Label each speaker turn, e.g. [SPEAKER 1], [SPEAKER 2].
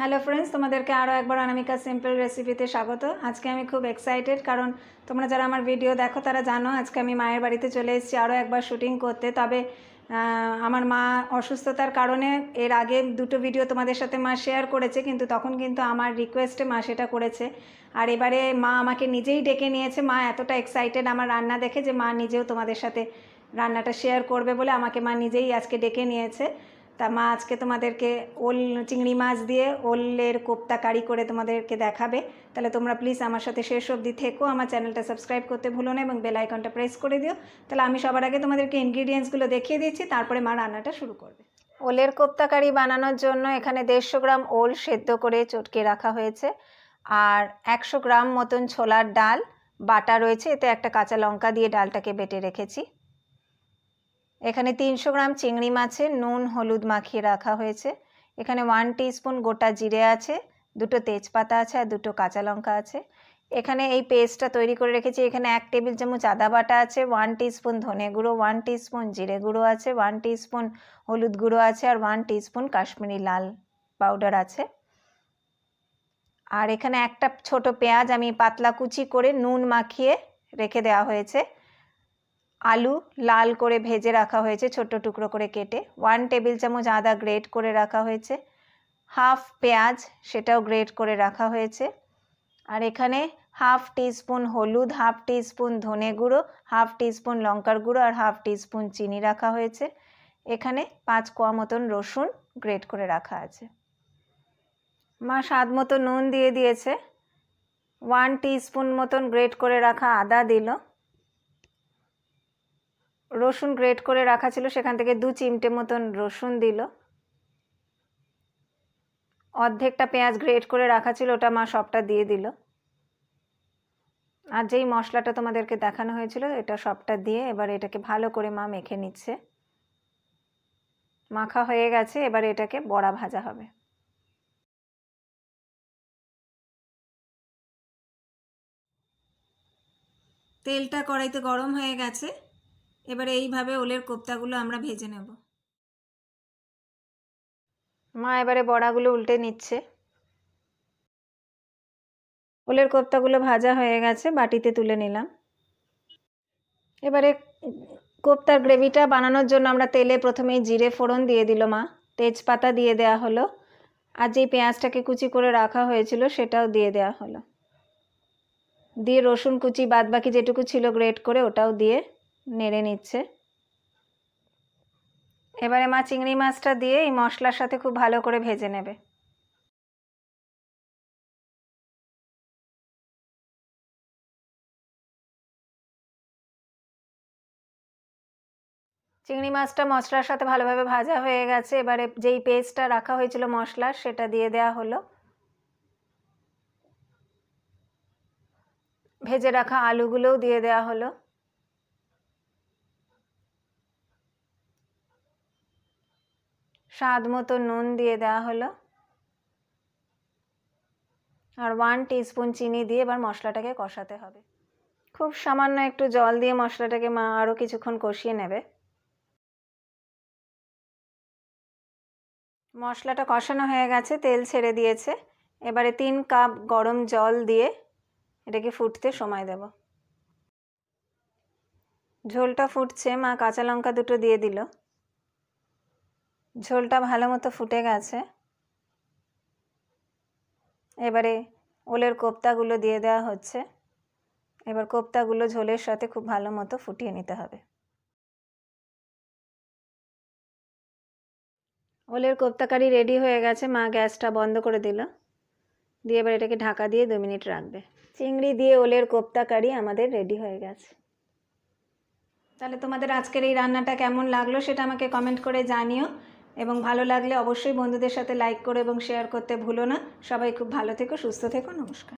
[SPEAKER 1] Hello friends, তোমাদেরকে আরও একবার অনামিকা সিম্পল রেসিপিতে স্বাগত। আজকে আমি খুব এক্সাইটেড, কারণ তোমরা যারা আমার ভিডিও দেখো তারা জানো আজকে আমি মায়ের বাড়িতে চলে এসেছি আরও একবার শুটিং করতে। তবে আমার মা অসুস্থতার কারণে এর আগে দুটো ভিডিও তোমাদের সাথে মা শেয়ার করেছে, কিন্তু তখন কিন্তু আমার রিকোয়েস্টে মা সেটা করেছে। আর এবারে মা আমাকে নিজেই ডেকে নিয়েছে। মা এতটা এক্সাইটেড আমার রান্না দেখে যে মা নিজেও তোমাদের সাথে রান্নাটা শেয়ার করবে বলে আমাকে মা নিজেই আজকে ডেকে নিয়েছে। তা মা আজকে তোমাদেরকে ওল চিংড়ি মাছ দিয়ে ওলের কোপ্তা কারি করে তোমাদেরকে দেখাবে। তাহলে তোমরা প্লিজ আমার সাথে শেষ অবধি থেকো। আমার চ্যানেলটা সাবস্ক্রাইব করতে ভুলো না এবং বেল আইকনটা প্রেস করে দিও। তাহলে আমি সবার আগে তোমাদেরকে ইনগ্রিডিয়েন্টসগুলো দেখিয়ে দিচ্ছি, তারপরে মা রান্নাটা শুরু করবে। ওলের কোপ্তা কারি বানানোর জন্য এখানে 150 গ্রাম ওল সেদ্ধ করে চটকে রাখা হয়েছে, আর 100 গ্রাম মতন ছোলার ডাল বাটা রয়েছে। এতে একটা কাঁচা লঙ্কা দিয়ে ডালটাকে বেটে রেখেছি। এখানে 300 গ্রাম চিংড়ি মাছের নুন হলুদ মাখিয়ে রাখা হয়েছে। এখানে 1 টিস্পুন গোটা জিরে আছে, 2টো তেজপাতা আছে আর 2টো কাঁচা লঙ্কা আছে। এখানে এই পেস্টটা তৈরি করে রেখেছি। এখানে 1 টেবিল চামচ আদা বাটা আছে, 1 টিস্পুন ধনে গুঁড়ো, 1 টিস্পুন জিরে গুঁড়ো আছে, 1 টিস্পুন হলুদ গুঁড়ো আছে আর 1 টিস্পুন কাশ্মীরি লাল পাউডার আছে। আর এখানে একটা ছোট পেঁয়াজ আমি পাতলা কুচি করে নুন মাখিয়ে রেখে দেওয়া হয়েছে। আলু লাল করে ভেজে রাখা হয়েছে ছোট টুকরো করে কেটে। 1 টেবিল চামচ আদা গ্রেট করে রাখা হয়েছে। হাফ পেঁয়াজ, সেটাও গ্রেট করে রাখা হয়েছে। আর এখানে হাফ টিস্পুন হলুদ, হাফ টিস্পুন ধনে গুঁড়ো, হাফ টিস্পুন লঙ্কার গুঁড়ো আর হাফ টিস্পুন চিনি রাখা হয়েছে। এখানে 5 কোয়া মতন রসুন গ্রেট করে রাখা আছে। মা স্বাদ মতো নুন দিয়ে দিয়েছে। 1 টিস্পুন মতন গ্রেট করে রাখা আদা দিল। রসুন গ্রেট করে রাখা ছিল, সেখান থেকে 2 চিমটে মতন রসুন দিল। অর্ধেকটা পেঁয়াজ গ্রেট করে রাখা ছিল, ওটা মা সবটা দিয়ে দিল। আর যেই মশলাটা তোমাদেরকে দেখানো হয়েছিল এটা সবটা দিয়ে এবার এটাকে ভালো করে মা মেখে নিচ্ছে। মাখা হয়ে গেছে, এবার এটাকে বড়া ভাজা হবে। তেলটা কড়াইতে গরম হয়ে গেছে। এবারে এইভাবে ওলের কোপ্তাগুলো আমরা ভেজে নেব। মা এবারে বড়াগুলো উল্টে নিচ্ছে। ওলের কোপ্তাগুলো ভাজা হয়ে গেছে, বাটিতে তুলে নিলাম। এবারে কোপ্তার গ্রেভিটা বানানোর জন্য আমরা তেলে প্রথমেই জিরে ফোড়ন দিয়ে দিল মা, তেজপাতা দিয়ে দেওয়া হলো, আর যেই পেঁয়াজটাকে কুচি করে রাখা হয়েছিল সেটাও দিয়ে দেওয়া হলো। দিয়ে রসুন কুচি বাদবাকি যেটুকু ছিল গ্রেট করে ওটাও দিয়ে নেড়ে নিচ্ছে। এবারে মা চিংড়ি মাছটা দিয়ে এই মশলার সাথে খুব ভালো করে ভেজে নেবে। চিংড়ি মাছটা মশলার সাথে ভালোভাবে ভাজা হয়ে গেছে। এবারে যেই পেস্টটা রাখা হয়েছিল মশলার সেটা দিয়ে দেওয়া হলো। ভেজে রাখা আলুগুলোও দিয়ে দেওয়া হলো। স্বাদ মতো নুন দিয়ে দেওয়া হলো আর 1 টিস্পুন চিনি দিয়ে এবার মশলাটাকে কষাতে হবে। খুব সামান্য একটু জল দিয়ে মশলাটাকে মা আরও কিছুক্ষণ কষিয়ে নেবে। মশলাটা কষানো হয়ে গেছে, তেল ছেড়ে দিয়েছে। এবারে 3 কাপ গরম জল দিয়ে এটাকে ফুটতে সময় দেব। ঝোলটা ফুটছে, মা কাঁচা লঙ্কা 2টো দিয়ে দিল। ঝোলটা ভালো মতো ফুটে গেছে। এবারে ওলের কোপ্তাগুলো দিয়ে দেওয়া হচ্ছে। এবার কোপ্তাগুলো ঝোলের সাথে খুব ভালো মতো ফুটিয়ে নিতে হবে। ওলের কোপ্তা কারি রেডি হয়ে গেছে। মা গ্যাসটা বন্ধ করে দিল, দিয়ে এবার এটাকে ঢাকা দিয়ে 2 মিনিট রাখবে। চিংড়ি দিয়ে ওলের কোপ্তা কারি আমাদের রেডি হয়ে গেছে। তাহলে তোমাদের আজকের এই রান্নাটা কেমন লাগলো সেটা আমাকে কমেন্ট করে জানিও, এবং ভালো লাগলে অবশ্যই বন্ধুদের সাথে লাইক করো এবং শেয়ার করতে ভুলো না। সবাই খুব ভালো থেকো, সুস্থ থেকো। নমস্কার।